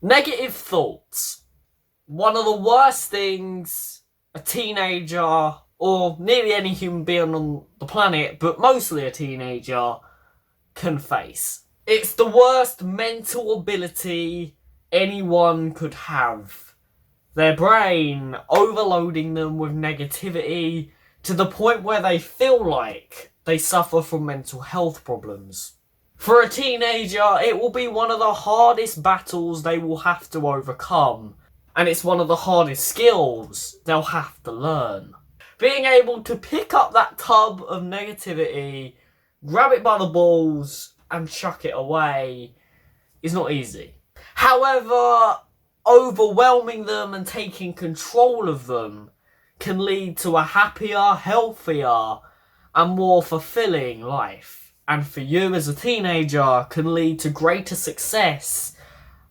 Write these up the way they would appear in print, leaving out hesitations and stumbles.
Negative thoughts. One of the worst things a teenager, or nearly any human being on the planet, but mostly a teenager, can face. It's the worst mental ability anyone could have. Their brain overloading them with negativity to the point where they feel like they suffer from mental health problems. For a teenager, it will be one of the hardest battles they will have to overcome, and it's one of the hardest skills they'll have to learn. Being able to pick up that tub of negativity, grab it by the balls, and chuck it away is not easy. However, overwhelming them and taking control of them can lead to a happier, healthier, and more fulfilling life. And for you as a teenager, can lead to greater success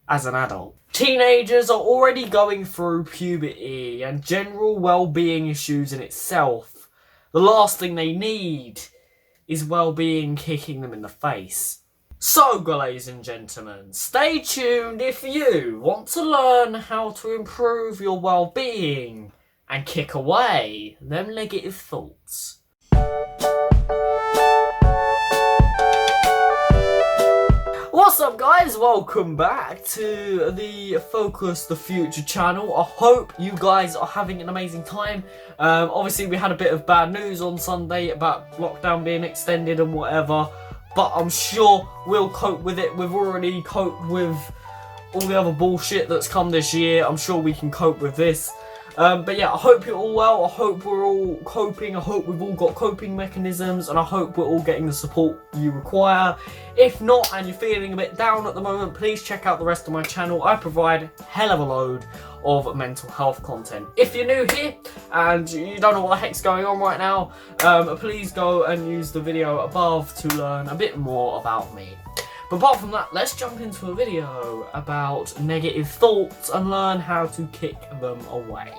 as an adult. Teenagers are already going through puberty and general well-being issues in itself. The last thing they need is well-being kicking them in the face. So, ladies and gentlemen, stay tuned if you want to learn how to improve your well-being and kick away them negative thoughts. What's up, guys? Welcome back to the Focus the Future channel. I hope you guys are having an amazing time. Obviously, we had a bit of bad news on Sunday about lockdown being extended and whatever, but I'm sure we'll cope with it. We've already coped with all the other bullshit that's come this year. I'm sure we can cope with this. But yeah, I hope you're all well. I hope we're all coping. I hope we've all got coping mechanisms, and I hope we're all getting the support you require. If not, and you're feeling a bit down at the moment, please check out the rest of my channel. I provide hell of a load of mental health content. If you're new here and you don't know what the heck's going on right now, please go and use the video above to learn a bit more about me. But apart from that, let's jump into a video about negative thoughts and learn how to kick them away.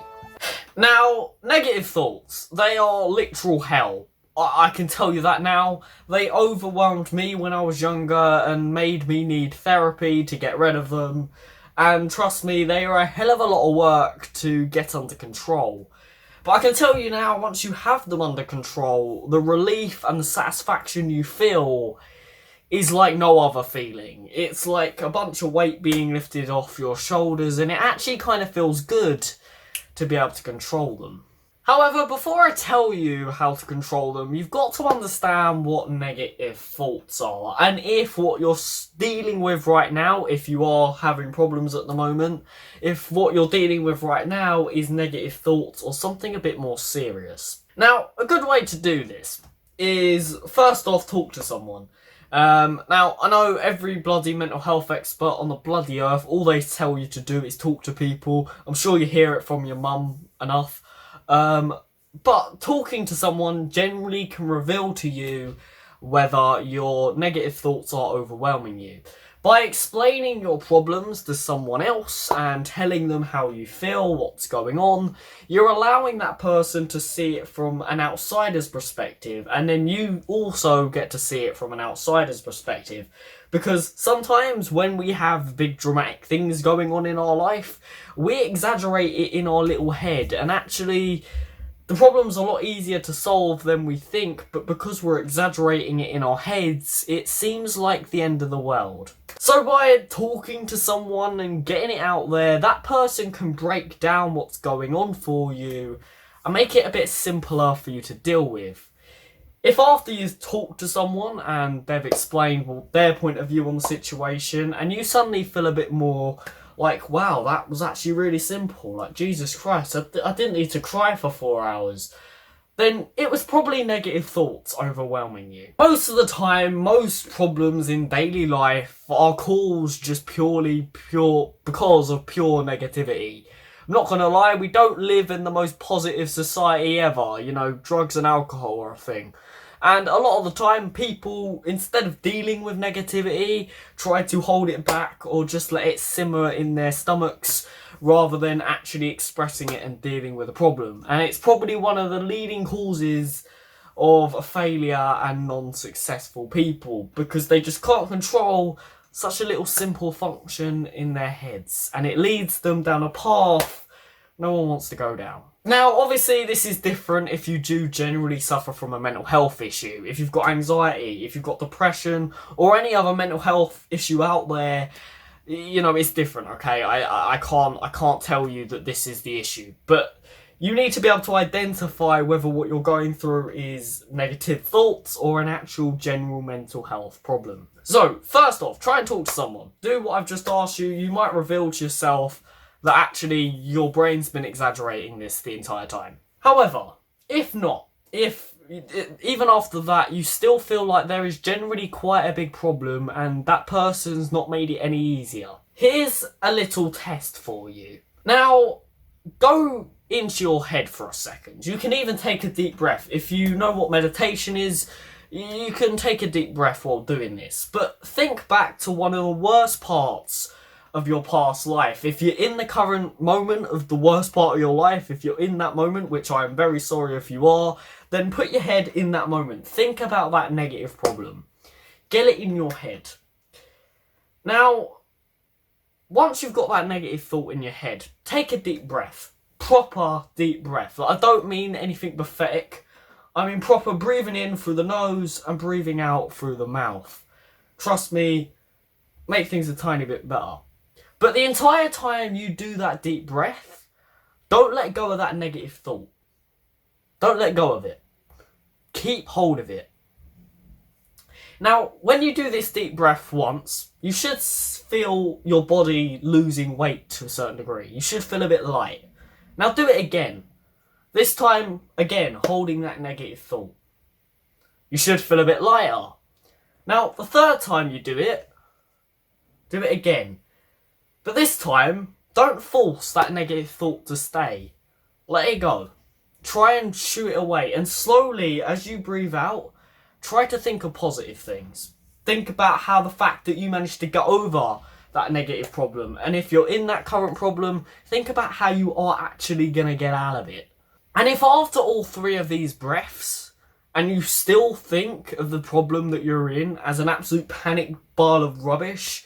Now, negative thoughts, they are literal hell. I can tell you that now. They overwhelmed me when I was younger and made me need therapy to get rid of them. And trust me, they are a hell of a lot of work to get under control. But I can tell you now, once you have them under control, the relief and the satisfaction you feel is like no other feeling. It's like a bunch of weight being lifted off your shoulders, and it actually kind of feels good to be able to control them. However, before I tell you how to control them, you've got to understand what negative thoughts are, and if what you're dealing with right now, if you are having problems at the moment, if what you're dealing with right now is negative thoughts or something a bit more serious. Now, a good way to do this is, first off, talk to someone. Now, I know every bloody mental health expert on the bloody earth, all they tell you to do is talk to people. I'm sure you hear it from your mum enough. But talking to someone generally can reveal to you whether your negative thoughts are overwhelming you. By explaining your problems to someone else and telling them how you feel, what's going on, you're allowing that person to see it from an outsider's perspective, and then you also get to see it from an outsider's perspective. Because sometimes when we have big dramatic things going on in our life, we exaggerate it in our little head, and actually the problem's a lot easier to solve than we think, but because we're exaggerating it in our heads, it seems like the end of the world. So by talking to someone and getting it out there, that person can break down what's going on for you and make it a bit simpler for you to deal with. If after you've talked to someone and they've explained their point of view on the situation, and you suddenly feel a bit more like, wow, that was actually really simple, like, Jesus Christ, I didn't need to cry for 4 hours, then it was probably negative thoughts overwhelming you. Most of the time, most problems in daily life are caused just purely because of pure negativity. I'm not gonna lie, we don't live in the most positive society ever. You know, drugs and alcohol are a thing. And a lot of the time, people, instead of dealing with negativity, try to hold it back or just let it simmer in their stomachs rather than actually expressing it and dealing with the problem. And it's probably one of the leading causes of failure and non-successful people, because they just can't control such a little simple function in their heads, and it leads them down a path no one wants to go down. Now, obviously, this is different if you do generally suffer from a mental health issue. If you've got anxiety, if you've got depression, or any other mental health issue out there, you know, it's different, okay? I can't tell you that this is the issue, but you need to be able to identify whether what you're going through is negative thoughts or an actual general mental health problem. So, first off, try and talk to someone. Do what I've just asked you. You might reveal to yourself that actually your brain's been exaggerating this the entire time. However, if not, if even after that you still feel like there is generally quite a big problem and that person's not made it any easier, here's a little test for you. Now, go into your head for a second. You can even take a deep breath. If you know what meditation is, you can take a deep breath while doing this. But think back to one of the worst parts of your past life. If you're in the current moment of the worst part of your life, if you're in that moment, which I am very sorry if you are, then put your head in that moment. Think about that negative problem. Get it in your head. Now, once you've got that negative thought in your head, take a deep breath. Proper deep breath. I don't mean anything pathetic. I mean proper breathing in through the nose and breathing out through the mouth. Trust me, make things a tiny bit better. But the entire time you do that deep breath, don't let go of that negative thought. Don't let go of it. Keep hold of it. Now, when you do this deep breath once, you should feel your body losing weight to a certain degree. You should feel a bit light. Now do it again. This time, again, holding that negative thought. You should feel a bit lighter. Now, the third time you do it again. But this time, don't force that negative thought to stay. Let it go. Try and shoo it away. And slowly, as you breathe out, try to think of positive things. Think about how the fact that you managed to get over that negative problem. And if you're in that current problem, think about how you are actually going to get out of it. And if after all three of these breaths, and you still think of the problem that you're in as an absolute panic pile of rubbish,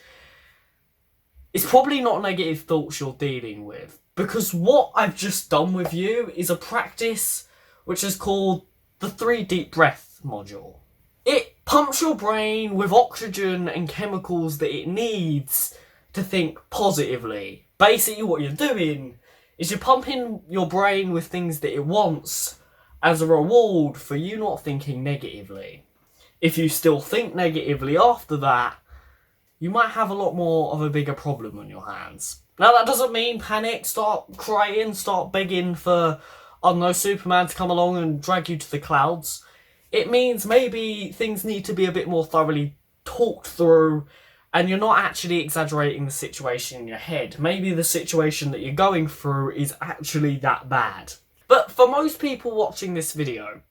it's probably not negative thoughts you're dealing with. Because what I've just done with you is a practice which is called the 3 deep breath module. It pumps your brain with oxygen and chemicals that it needs to think positively. Basically what you're doing is you're pumping your brain with things that it wants as a reward for you not thinking negatively. If you still think negatively after that, you might have a lot more of a bigger problem on your hands. Now that doesn't mean panic, start crying, start begging for, I don't know, Superman to come along and drag you to the clouds. It means maybe things need to be a bit more thoroughly talked through and you're not actually exaggerating the situation in your head. Maybe the situation that you're going through is actually that bad. But for most people watching this video,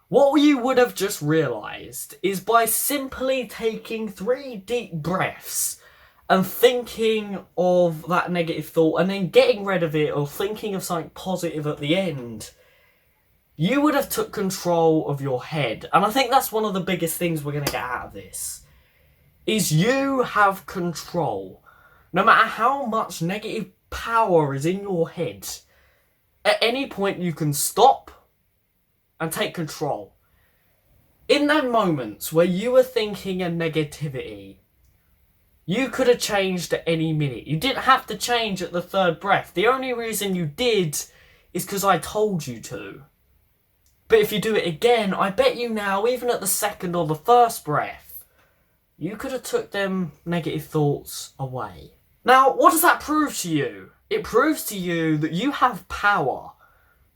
what you would have just realised is by simply taking 3 deep breaths and thinking of that negative thought and then getting rid of it or thinking of something positive at the end, you would have took control of your head. And I think that's one of the biggest things we're going to get out of this, is you have control. No matter how much negative power is in your head, at any point you can stop and take control. In those moments where you were thinking a negativity, you could have changed at any minute. You didn't have to change at the 3rd breath. The only reason you did is because I told you to. But if you do it again, I bet you now, even at the 2nd or the 1st breath, you could have took them negative thoughts away. Now, what does that prove to you? It proves to you that you have power.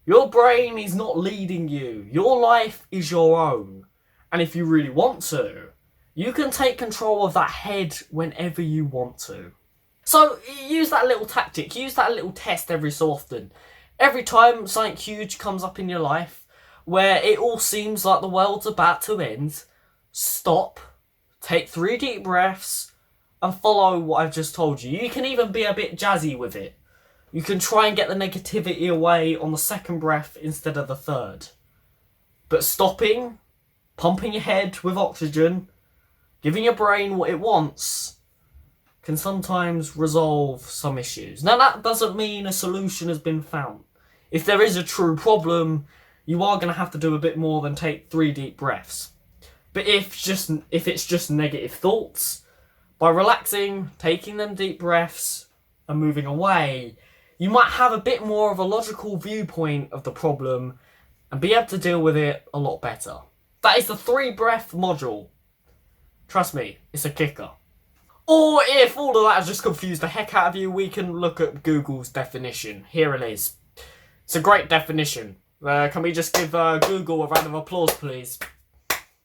Your brain is not leading you. Your life is your own. And if you really want to, you can take control of that head whenever you want to. So use that little tactic, use that little test every so often. Every time something huge comes up in your life, where it all seems like the world's about to end, stop, take 3 deep breaths, and follow what I've just told you. You can even be a bit jazzy with it. You can try and get the negativity away on the 2nd breath instead of the 3rd. But stopping, pumping your head with oxygen, giving your brain what it wants, can sometimes resolve some issues. Now, that doesn't mean a solution has been found. If there is a true problem, you are going to have to do a bit more than take 3 deep breaths. But if it's just negative thoughts, by relaxing, taking them deep breaths, and moving away, you might have a bit more of a logical viewpoint of the problem and be able to deal with it a lot better. That is the 3-breath module. Trust me, it's a kicker. Or if all of that has just confused the heck out of you, we can look at Google's definition. Here it is. It's a great definition. Can we just give Google a round of applause, please?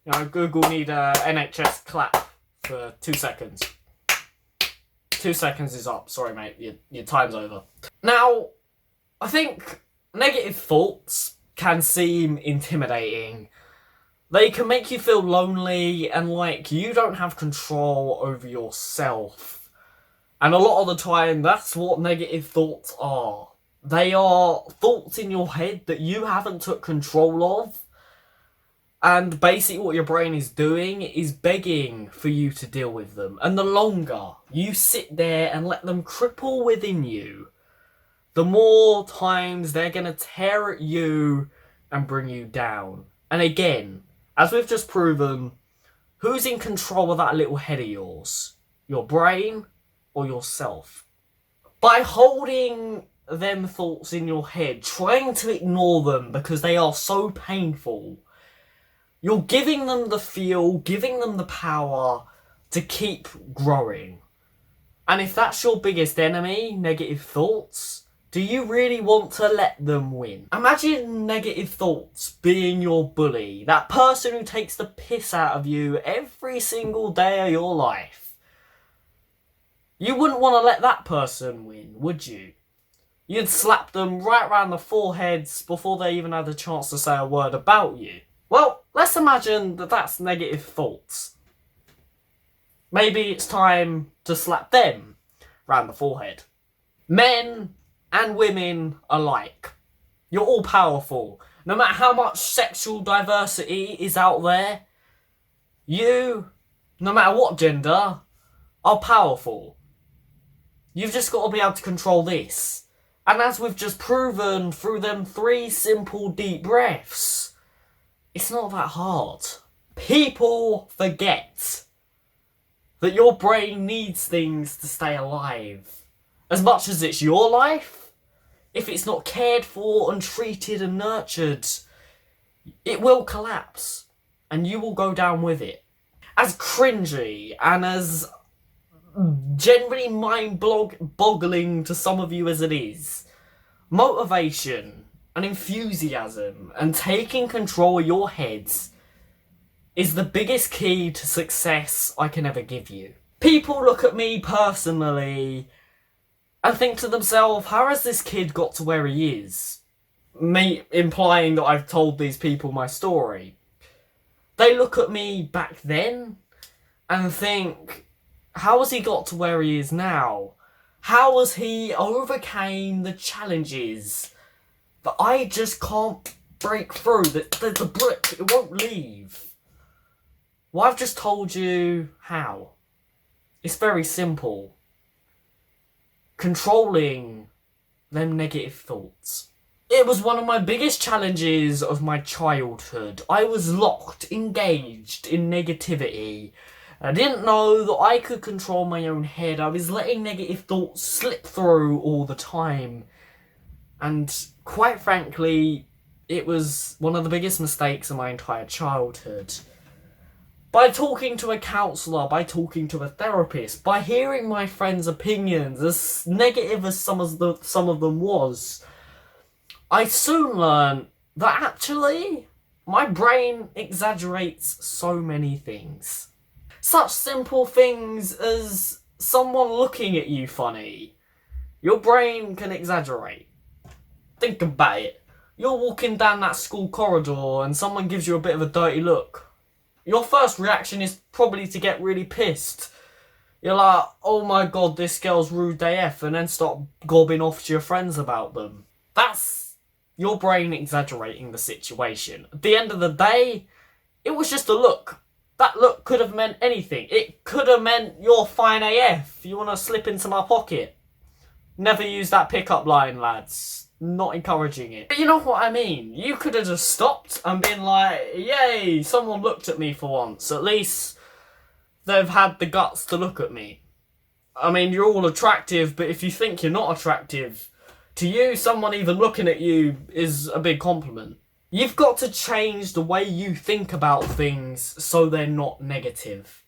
You know, Google need a NHS clap for 2 seconds. 2 seconds is up. Sorry, mate. Your time's over. Now, I think negative thoughts can seem intimidating. They can make you feel lonely and like you don't have control over yourself. And a lot of the time, that's what negative thoughts are. They are thoughts in your head that you haven't took control of. And basically what your brain is doing is begging for you to deal with them. And the longer you sit there and let them cripple within you, the more times they're going to tear at you and bring you down. And again, as we've just proven, who's in control of that little head of yours? Your brain or yourself? By holding them thoughts in your head, trying to ignore them because they are so painful, you're giving them the fuel, giving them the power to keep growing. And if that's your biggest enemy, negative thoughts, do you really want to let them win? Imagine negative thoughts being your bully, that person who takes the piss out of you every single day of your life. You wouldn't want to let that person win, would you? You'd slap them right round the foreheads before they even had a chance to say a word about you. Well, let's imagine that that's negative thoughts. Maybe it's time to slap them round the forehead. Men and women alike. You're all powerful. No matter how much sexual diversity is out there, you, no matter what gender, are powerful. You've just got to be able to control this. And as we've just proven through them 3 simple deep breaths, it's not that hard. People forget that your brain needs things to stay alive. As much as it's your life, if it's not cared for and treated and nurtured, it will collapse and you will go down with it. As cringy and as generally mind-boggling to some of you as it is, motivation and enthusiasm and taking control of your heads is the biggest key to success I can ever give you. People look at me personally and think to themselves, how has this kid got to where he is? Me implying that I've told these people my story. They look at me back then and think, how has he got to where he is now? How has he overcame the challenges that I just can't break through? That the brick, it won't leave. Well, I've just told you how. It's very simple. Controlling them negative thoughts. It was one of my biggest challenges of my childhood. I was locked, engaged in negativity. I didn't know that I could control my own head. I was letting negative thoughts slip through all the time. And quite frankly, it was one of the biggest mistakes of my entire childhood. By talking to a counsellor, by talking to a therapist, by hearing my friends' opinions, as negative as some of them was, I soon learned that actually my brain exaggerates so many things. Such simple things as someone looking at you funny. Your brain can exaggerate. Think about it. You're walking down that school corridor and someone gives you a bit of a dirty look. Your first reaction is probably to get really pissed. You're like, oh my god, this girl's rude AF, and then start gobbing off to your friends about them. That's your brain exaggerating the situation. At the end of the day, it was just a look. That look could have meant anything. It could have meant you're fine AF. You want to slip into my pocket. Never use that pickup line, lads. Not encouraging it. But you know what I mean? You could have just stopped and been like, yay, someone looked at me for once. At least they've had the guts to look at me. I mean, you're all attractive, but if you think you're not attractive, to you, someone even looking at you is a big compliment. You've got to change the way you think about things so they're not negative.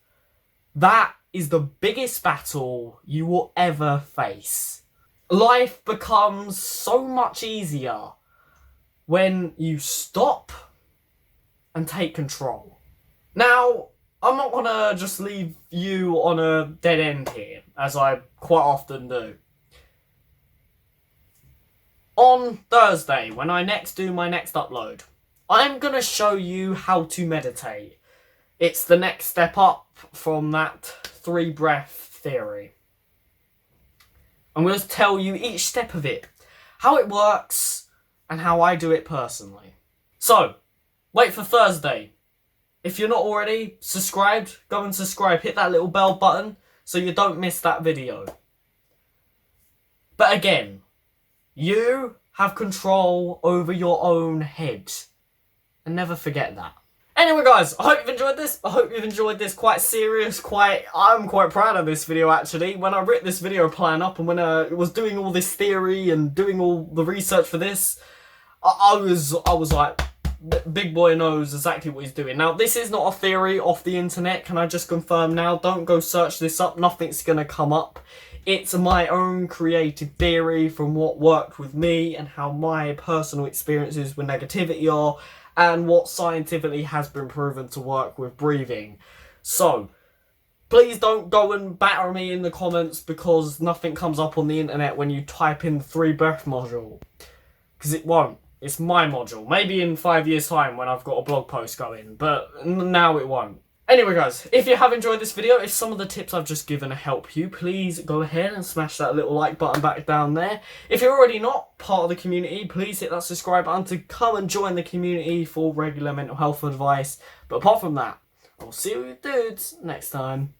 That is the biggest battle you will ever face. Life becomes so much easier when you stop and take control. Now, I'm not gonna just leave you on a dead end here, as I quite often do. On Thursday, when I do my next upload, I'm gonna show you how to meditate. It's the next step up from that 3-breath theory. I'm going to tell you each step of it, how it works, and how I do it personally. So, wait for Thursday. If you're not already subscribed, go and subscribe. Hit that little bell button so you don't miss that video. But again, you have control over your own head. And never forget that. Anyway guys, I hope you've enjoyed this. I hope you've enjoyed this quite serious, I'm quite proud of this video actually. When I wrote this video plan up and when I was doing all this theory and doing all the research for this, I was like, big boy knows exactly what he's doing. Now this is not a theory off the internet, can I just confirm now? Don't go search this up, nothing's gonna come up. It's my own creative theory from what worked with me and how my personal experiences with negativity are, and what scientifically has been proven to work with breathing. So, please don't go and batter me in the comments because nothing comes up on the internet when you type in the 3-breath module. Because it won't. It's my module. Maybe in 5 years' time when I've got a blog post going, but now it won't. Anyway guys, if you have enjoyed this video, if some of the tips I've just given help you, please go ahead and smash that little like button back down there. If you're already not part of the community, please hit that subscribe button to come and join the community for regular mental health advice. But apart from that, I'll see you dudes next time.